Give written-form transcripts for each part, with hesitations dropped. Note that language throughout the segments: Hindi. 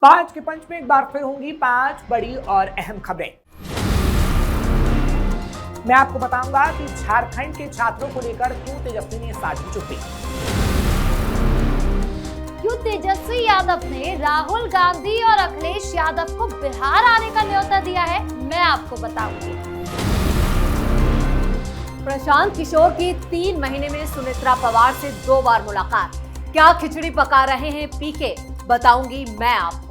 पांच के पंच में एक बार फिर होंगी 5 बड़ी और अहम खबरें। मैं आपको बताऊंगा कि झारखंड के छात्रों को लेकर क्यों तेजस्वी ने साधी चुप्पी। क्यों तेजस्वी यादव ने राहुल गांधी और अखिलेश यादव को बिहार आने का न्योता दिया है, मैं आपको बताऊंगी। प्रशांत किशोर की 3 महीने में सुमित्रा पवार से 2 बार मुलाकात, क्या खिचड़ी पका रहे हैं पीके, बताऊंगी मैं आपको।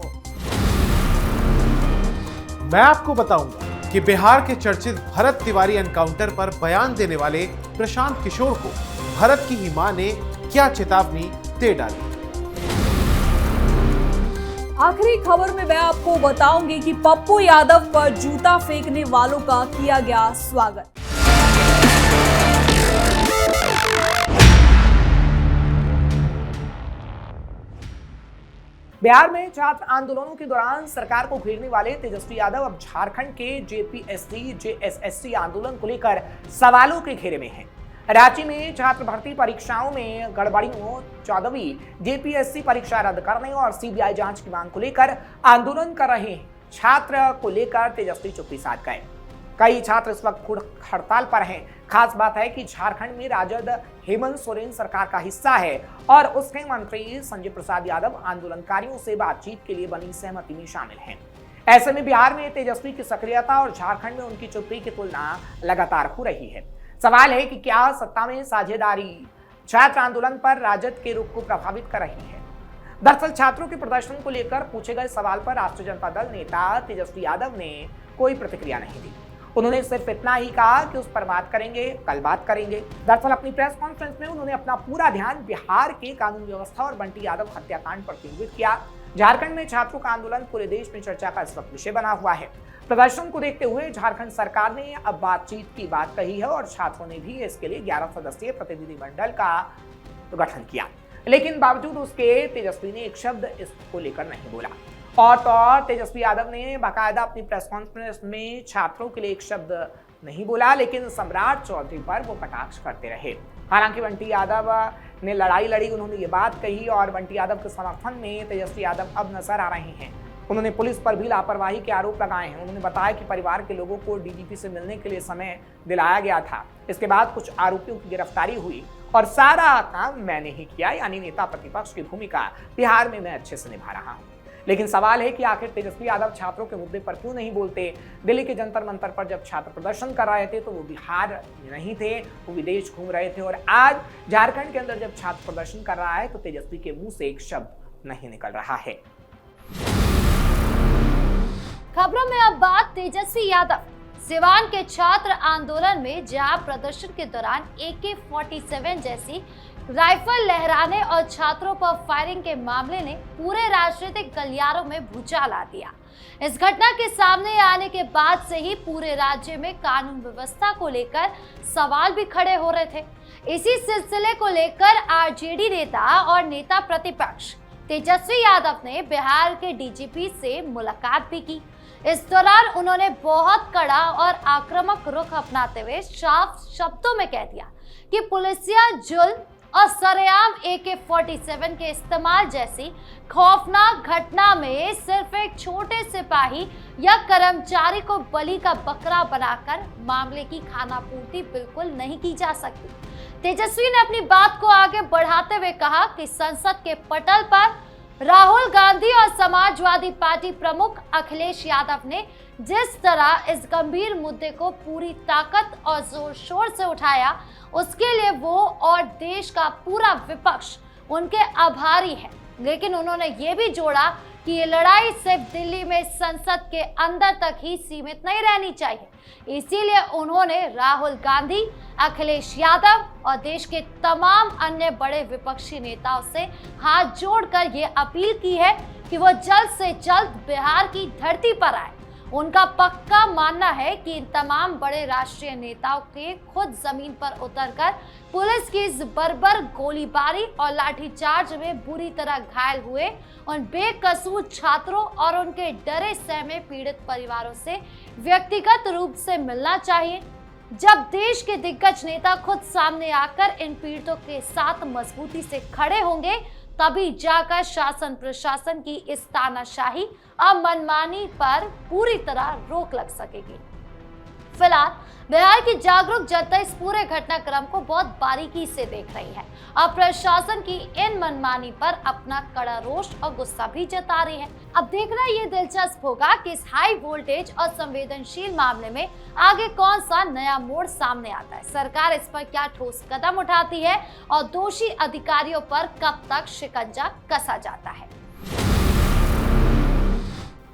मैं आपको बताऊंगा कि बिहार के चर्चित भरत तिवारी एनकाउंटर पर बयान देने वाले प्रशांत किशोर को भरत की ही मां ने क्या चेतावनी दे डाली। आखिरी खबर में मैं आपको बताऊंगी कि पप्पू यादव पर जूता फेंकने वालों का किया गया स्वागत। बिहार में छात्र आंदोलनों के दौरान सरकार को घेरने वाले तेजस्वी यादव अब झारखंड के जेपीएससी जेएसएससी आंदोलन को लेकर सवालों के घेरे में हैं। रांची में छात्र भर्ती परीक्षाओं में गड़बड़ियों, 14वीं जेपीएससी परीक्षा रद्द करने और सीबीआई जांच की मांग को लेकर आंदोलन कर रहे छात्र को लेकर तेजस्वी चुप्पी साध गए। कई छात्र इस वक्त हड़ताल पर हैं। खास बात है कि झारखंड में राजद हेमंत सोरेन सरकार का हिस्सा है और उसके मंत्री संजय प्रसाद यादव आंदोलनकारियों से बातचीत के लिए बनी सहमति में शामिल हैं। ऐसे में बिहार में तेजस्वी की सक्रियता और झारखंड में उनकी चुप्पी की तुलना लगातार हो रही है। सवाल है कि क्या सत्ता में साझेदारी छात्र आंदोलन पर राजद के रुख को प्रभावित कर रही है। दरअसल छात्रों के प्रदर्शन को लेकर पूछे गए सवाल पर राष्ट्रीय जनता दल नेता तेजस्वी यादव ने कोई प्रतिक्रिया नहीं दी। उन्होंने सिर्फ इतना ही कहा कि उस पर बात करेंगे, कल बात करेंगे। दरअसल अपनी प्रेस कॉन्फ्रेंस में उन्होंने अपना पूरा ध्यान बिहार के कानून व्यवस्था और बंटी यादव हत्याकांड पर केंद्रित किया। झारखंड में छात्रों का आंदोलन पूरे देश में चर्चा का इस वक्त विषय बना हुआ है। प्रदर्शन को देखते हुए झारखंड सरकार ने अब बातचीत की बात कही है और छात्रों ने भी इसके लिए 11 सदस्यीय प्रतिनिधिमंडल का गठन किया, लेकिन बावजूद उसके तेजस्वी ने एक शब्द इसको लेकर नहीं बोला। और तो और तेजस्वी यादव ने बाकायदा अपनी प्रेस कॉन्फ्रेंस में छात्रों के लिए एक शब्द नहीं बोला, लेकिन सम्राट चौधरी पर वो कटाक्ष करते रहे। हालांकि बंटी यादव ने लड़ाई लड़ी, उन्होंने ये बात कही और बंटी यादव के समर्थन में तेजस्वी यादव अब नजर आ रहे हैं। उन्होंने पुलिस पर भी लापरवाही के आरोप लगाए हैं। उन्होंने बताया कि परिवार के लोगों को डीजीपी से मिलने के लिए समय दिलाया गया था। इसके बाद कुछ आरोपियों की गिरफ्तारी हुई और सारा काम मैंने ही किया, यानी नेता प्रतिपक्ष की भूमिका बिहार में मैं अच्छे से निभा रहा हूँ। लेकिन सवाल है कि आखिर तेजस्वी यादव छात्रों के मुद्दे पर क्यों नहीं बोलते। दिल्ली के जंतर मंतर पर जब छात्र प्रदर्शन कर रहे थे तो वो बिहार नहीं थे, वो विदेश घूम रहे थे, और आज झारखंड के अंदर जब छात्र प्रदर्शन कर रहा है तो तेजस्वी के मुंह से एक शब्द नहीं निकल रहा है। खबरों में अब बात तेजस्वी यादव। सिवान के छात्र आंदोलन में जहां प्रदर्शन के दौरान AK-47 जैसी राइफल लहराने और छात्रों पर फायरिंग के मामले ने पूरे राजनीतिक गलियारों में भूचाल ला दिया। इस घटना के सामने आने के बाद से ही पूरे राज्य में कानून व्यवस्था को लेकर सवाल भी खड़े हो रहे थे। इसी सिलसिले को लेकर आरजेडी नेता और नेता प्रतिपक्ष तेजस्वी यादव ने बिहार के डीजीपी से मुलाकात भी की। इस दौरान उन्होंने बहुत कड़ा और आक्रामक रुख अपनाते हुए साफ शब्दों में कह दिया कि पुलिसिया जुल्म और सरेआम AK-47 के इस्तेमाल जैसी खौफनाक घटना में सिर्फ एक छोटे सिपाही या कर्मचारी को बलि का बकरा बनाकर मामले की खानापूर्ति बिल्कुल नहीं की जा सकती। तेजस्वी ने अपनी बात को आगे बढ़ाते हुए कहा कि संसद के पटल पर राहुल गांधी और समाजवादी पार्टी प्रमुख अखिलेश यादव ने जिस तरह इस गंभीर मुद्दे को पूरी ताकत और जोर शोर से उठाया, उसके लिए वो और देश का पूरा विपक्ष उनके आभारी है। लेकिन उन्होंने ये भी जोड़ा कि ये लड़ाई सिर्फ दिल्ली में संसद के अंदर तक ही सीमित नहीं रहनी चाहिए। इसीलिए उन्होंने राहुल गांधी, अखिलेश यादव और देश के तमाम अन्य बड़े विपक्षी नेताओं से हाथ जोड़कर ये अपील की है कि वो जल्द से जल्द बिहार की धरती पर आए। उनका पक्का मानना है कि इन तमाम बड़े राष्ट्रीय नेताओं के खुद जमीन पर उतरकर पुलिस की इस बर्बर गोलीबारी और लाठीचार्ज में बुरी तरह घायल हुए उन बेकसूर छात्रों और उनके डरे सहमे पीड़ित परिवारों से व्यक्तिगत रूप से मिलना चाहिए। जब देश के दिग्गज नेता खुद सामने आकर इन पीड़ितों के साथ मजबूती से खड़े होंगे तभी जाकर शासन प्रशासन की इस तानाशाही और मनमानी पर पूरी तरह रोक लग सकेगी। फिलहाल बिहार की जागरूक जनता इस पूरे घटनाक्रम को बहुत बारीकी से देख रही है और प्रशासन की इन मनमानी पर अपना कड़ा रोष और गुस्सा भी जता रही है। अब देखना ये दिलचस्प होगा कि इस हाई वोल्टेज और संवेदनशील मामले में आगे कौन सा नया मोड़ सामने आता है। सरकार इस पर क्या ठोस कदम उठाती है और दोषी अधिकारियों पर कब तक शिकंजा कसा जाता है।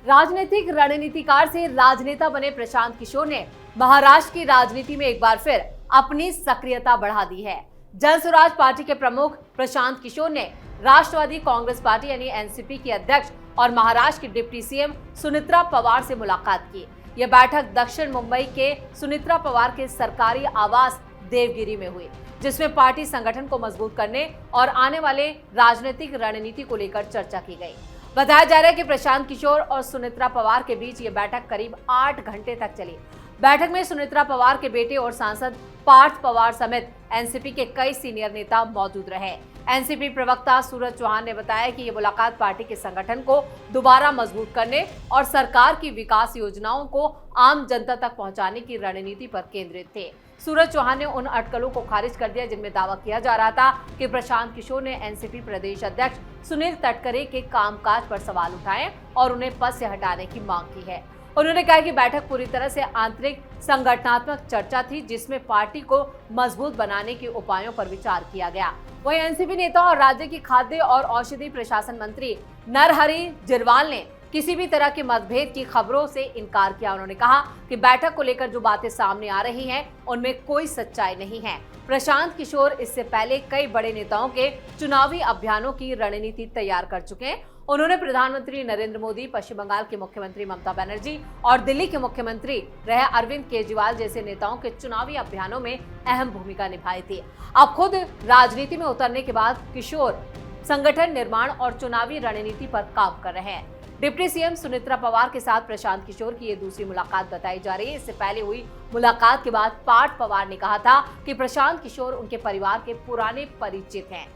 राजनीतिक रणनीतिकार से राजनेता बने प्रशांत किशोर ने महाराष्ट्र की राजनीति में एक बार फिर अपनी सक्रियता बढ़ा दी है। जन स्वराज पार्टी के प्रमुख प्रशांत किशोर ने राष्ट्रवादी कांग्रेस पार्टी यानी एनसीपी की अध्यक्ष और महाराष्ट्र की डिप्टी सीएम सुनेत्रा पवार से मुलाकात की। यह बैठक दक्षिण मुंबई के सुनेत्रा पवार के सरकारी आवास देवगिरी में हुई, जिसमें पार्टी संगठन को मजबूत करने और आने वाले राजनीतिक रणनीति को लेकर चर्चा की गई। बताया जा रहा है कि प्रशांत किशोर और सुनेत्रा पवार के बीच ये बैठक करीब 8 घंटे तक चली। बैठक में सुनेत्रा पवार के बेटे और सांसद पार्थ पवार समेत एनसीपी के कई सीनियर नेता मौजूद रहे। एनसीपी प्रवक्ता सूरज चौहान ने बताया कि ये मुलाकात पार्टी के संगठन को दोबारा मजबूत करने और सरकार की विकास योजनाओं को आम जनता तक पहुंचाने की रणनीति पर केंद्रित थे। सूरज चौहान ने उन अटकलों को खारिज कर दिया जिनमें दावा किया जा रहा था कि प्रशांत किशोर ने एनसीपी प्रदेश अध्यक्ष सुनील तटकरे के कामकाज पर सवाल उठाए और उन्हें पद से हटाने की मांग की है। उन्होंने कहा कि बैठक पूरी तरह से आंतरिक संगठनात्मक चर्चा थी, जिसमें पार्टी को मजबूत बनाने के उपायों पर विचार किया गया। वहीं एनसीपी नेता और राज्य की खाद्य और औषधि प्रशासन मंत्री नरहरि जिरवाल ने किसी भी तरह के मतभेद की खबरों से इनकार किया। उन्होंने कहा कि बैठक को लेकर जो बातें सामने आ रही हैं, उनमें कोई सच्चाई नहीं है। प्रशांत किशोर इससे पहले कई बड़े नेताओं के चुनावी अभियानों की रणनीति तैयार कर चुके हैं। उन्होंने प्रधानमंत्री नरेंद्र मोदी, पश्चिम बंगाल के मुख्यमंत्री ममता बनर्जी और दिल्ली के मुख्यमंत्री रहे अरविंद केजरीवाल जैसे नेताओं के चुनावी अभियानों में अहम भूमिका निभाई थी। अब खुद राजनीति में उतरने के बाद किशोर संगठन निर्माण और चुनावी रणनीति पर काम कर रहे हैं। डिप्टी सीएम सुनेत्रा पवार के साथ प्रशांत किशोर की ये दूसरी मुलाकात बताई जा रही है। इससे पहले हुई मुलाकात के बाद पार्थ पवार ने कहा था कि प्रशांत किशोर उनके परिवार के पुराने परिचित हैं।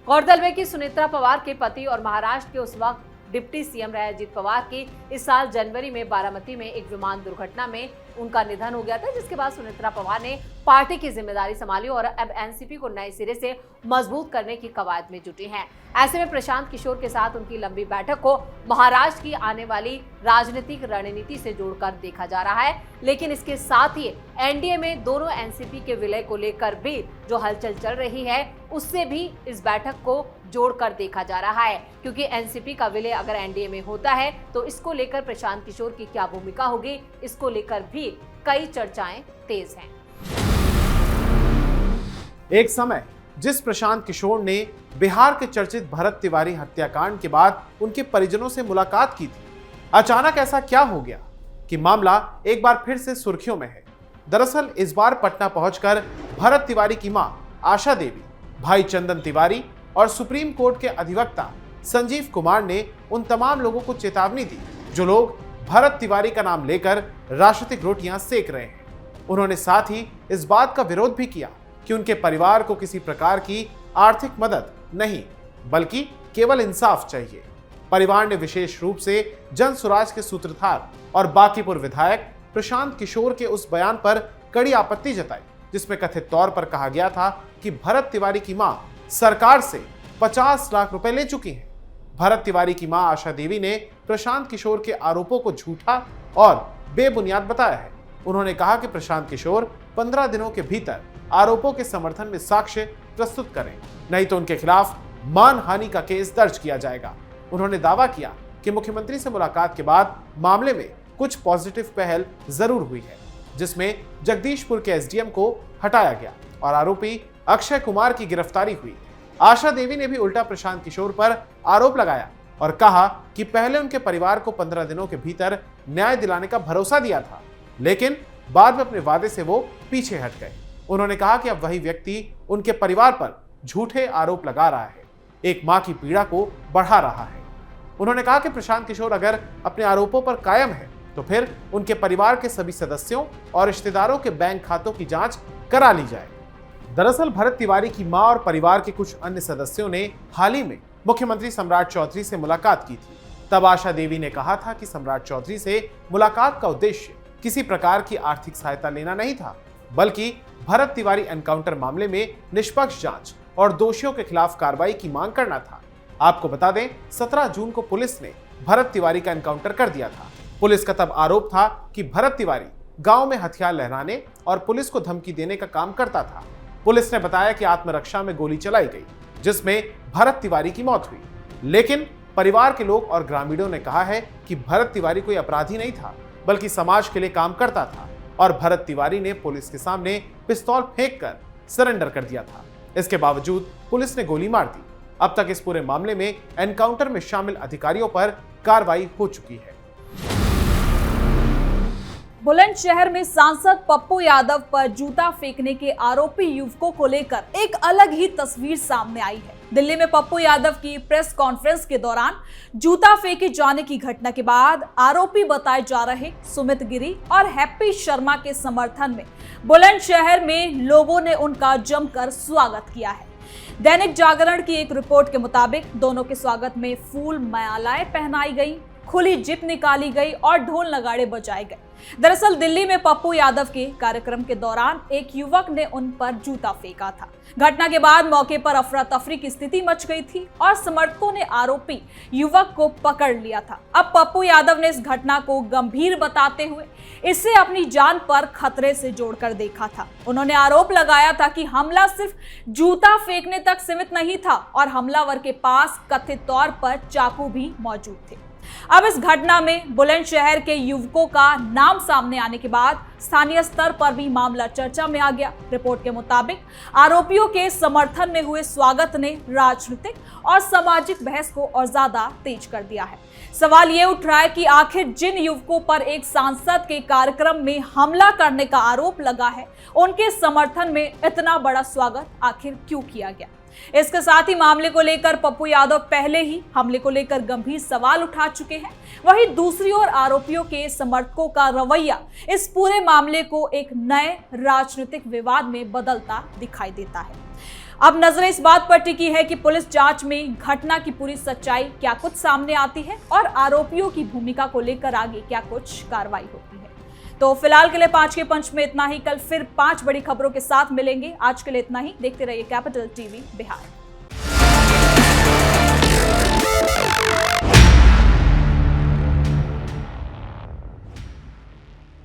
गौरतलब है कि सुनेत्रा पवार के पति और महाराष्ट्र के उस वक्त डिप्टी सीएम रहे अजित पवार की इस साल जनवरी में बारामती में एक विमान दुर्घटना में उनका निधन हो गया था, जिसके बाद सुनेत्रा पवार ने पार्टी की जिम्मेदारी संभाली और अब एनसीपी को नए सिरे से मजबूत करने की कवायद में जुटी हैं। ऐसे में प्रशांत किशोर के साथ उनकी लंबी बैठक को महाराष्ट्र की आने वाली राजनीतिक रणनीति से जोड़कर देखा जा रहा है। लेकिन इसके साथ ही एनडीए में दोनों एनसीपी के विलय को लेकर भी जो हलचल चल रही है, उससे भी इस बैठक को जोड़कर देखा जा रहा है, क्योंकि एनसीपी का विलय अगर एनडीए में होता है तो इसको लेकर प्रशांत किशोर की क्या भूमिका होगी, इसको लेकर भी कई चर्चाएं तेज हैं। एक समय जिस प्रशांत किशोर ने बिहार के चर्चित भरत तिवारी हत्याकांड के बाद उनके परिजनों से मुलाकात की थी, अचानक ऐसा क्या हो गया कि मामला एक बार फिर से सुर्खियों में है। दरअसल इस बार पटना पहुंचकर भरत तिवारी की मां आशा देवी, भाई चंदन तिवारी और सुप्रीम कोर्ट के अधिवक्ता संजीव कुमार ने उन तमाम लोगों को चेतावनी दी जो लोग भरत तिवारी का नाम लेकर राजनीतिक रोटियां सेक रहे हैं। उन्होंने साथ ही इस बात का विरोध भी किया कि उनके परिवार को किसी प्रकार की आर्थिक मदद नहीं, बल्कि केवल इंसाफ चाहिए। परिवार ने विशेष रूप से जन स्वराज के सूत्रधार और बांकीपुर विधायक प्रशांत किशोर के उस बयान पर कड़ी आपत्ति जताई, जिसमें कथित तौर पर कहा गया था कि भरत तिवारी की मां सरकार से 50 लाख रुपए ले चुकी हैं। भरत तिवारी की मां आशा देवी ने प्रशांत किशोर के आरोपों को झूठा और बेबुनियाद बताया है। उन्होंने कहा कि प्रशांत किशोर 15 दिनों के भीतर आरोपों के समर्थन में साक्ष्य प्रस्तुत करें, नहीं तो उनके खिलाफ मानहानि का केस दर्ज किया जाएगा। उन्होंने दावा किया कि मुख्यमंत्री से मुलाकात के बाद मामले में कुछ पॉजिटिव पहल जरूर हुई है, जिसमें जगदीशपुर के एसडीएम को हटाया गया और आरोपी अक्षय कुमार की गिरफ्तारी हुई। आशा देवी ने भी उल्टा प्रशांत किशोर पर आरोप लगाया और कहा कि पहले उनके परिवार को 15 दिनों के भीतर न्याय दिलाने का भरोसा दिया था, लेकिन बाद में अपने वादे से वो पीछे हट गए। उन्होंने कहा कि अब वही व्यक्ति उनके परिवार पर झूठे आरोप लगा रहा है, एक मां की पीड़ा को बढ़ा रहा है। उन्होंने कहा कि प्रशांत किशोर अगर अपने आरोपों पर कायम है तो फिर उनके परिवार के सभी सदस्यों और रिश्तेदारों के बैंक खातों की जांच करा ली जाए। दरअसल भरत तिवारी की मां और परिवार के कुछ अन्य सदस्यों ने हाल ही में मुख्यमंत्री सम्राट चौधरी से मुलाकात की थी। तब आशा देवी ने कहा था कि सम्राट चौधरी से मुलाकात का उद्देश्य किसी प्रकार की आर्थिक सहायता लेना नहीं था, बल्कि भरत तिवारी एनकाउंटर मामले में निष्पक्ष जांच और दोषियों के खिलाफ कार्रवाई की मांग करना था। आपको बता दें, 17 जून को पुलिस ने भरत तिवारी का एनकाउंटर कर दिया था। पुलिस का तब आरोप था कि भरत तिवारी गांव में हथियार लहराने और पुलिस को धमकी देने का काम करता था। पुलिस ने बताया कि आत्मरक्षा में गोली चलाई गई, जिसमें भरत तिवारी की मौत हुई। लेकिन परिवार के लोग और ग्रामीणों ने कहा है कि भरत तिवारी कोई अपराधी नहीं था, बल्कि समाज के लिए काम करता था और भरत तिवारी ने पुलिस के सामने पिस्तौल फेंककर सरेंडर कर दिया था। इसके बावजूद पुलिस ने गोली मार दी। अब तक इस पूरे मामले में एनकाउंटर में शामिल अधिकारियों पर कार्रवाई हो चुकी है। बुलंदशहर में सांसद पप्पू यादव पर जूता फेंकने के आरोपी युवकों को लेकर एक अलग ही तस्वीर सामने आई है। दिल्ली में पप्पू यादव की प्रेस कॉन्फ्रेंस के दौरान जूता फेंके जाने की घटना के बाद आरोपी बताए जा रहे सुमित गिरी और हैप्पी शर्मा के समर्थन में बुलंदशहर में लोगों ने उनका जमकर स्वागत किया है। दैनिक जागरण की एक रिपोर्ट के मुताबिक दोनों के स्वागत में फूल मालाएं पहनाई गई, खुली जिप निकाली गई और ढोल नगाड़े बजाए गए। दरअसल दिल्ली में पप्पू यादव के कार्यक्रम के दौरान एक युवक ने उन पर जूता फेंका था। घटना के बाद मौके पर अफरा तफरी की स्थिति मच गई थी और समर्थकों ने आरोपी युवक को पकड़ लिया था। अब पप्पू यादव ने इस घटना को गंभीर बताते हुए इसे अपनी जान पर खतरे से जोड़कर देखा था। उन्होंने आरोप लगाया था कि हमला सिर्फ जूता फेंकने तक सीमित नहीं था और हमलावर के पास कथित तौर पर चाकू भी मौजूद थे। अब इस घटना में बुलंदशहर के युवकों का नाम सामने आने के बाद स्थानीय स्तर पर भी मामला चर्चा में आ गया। रिपोर्ट के मुताबिक आरोपियों के समर्थन में हुए स्वागत ने राजनीतिक और सामाजिक बहस को और ज्यादा तेज कर दिया है। सवाल ये उठ रहा है कि आखिर जिन युवकों पर एक सांसद के कार्यक्रम में हमला करने का आरोप लगा है, उनके समर्थन में इतना बड़ा स्वागत आखिर क्यों किया गया। इसके साथ ही मामले को लेकर पप्पू यादव पहले ही हमले को लेकर गंभीर सवाल उठा चुके हैं। वहीं दूसरी ओर आरोपियों के समर्थकों का रवैया इस पूरे मामले को एक नए राजनीतिक विवाद में बदलता दिखाई देता है। अब नजरें इस बात पर टिकी है कि पुलिस जांच में घटना की पूरी सच्चाई क्या कुछ सामने आती है और आरोपियों की भूमिका को लेकर आगे क्या कुछ कार्रवाई होती है। तो फिलहाल के लिए 5 के पंच में इतना ही। कल फिर 5 बड़ी खबरों के साथ मिलेंगे। आज के लिए इतना ही। देखते रहिए कैपिटल टीवी बिहार।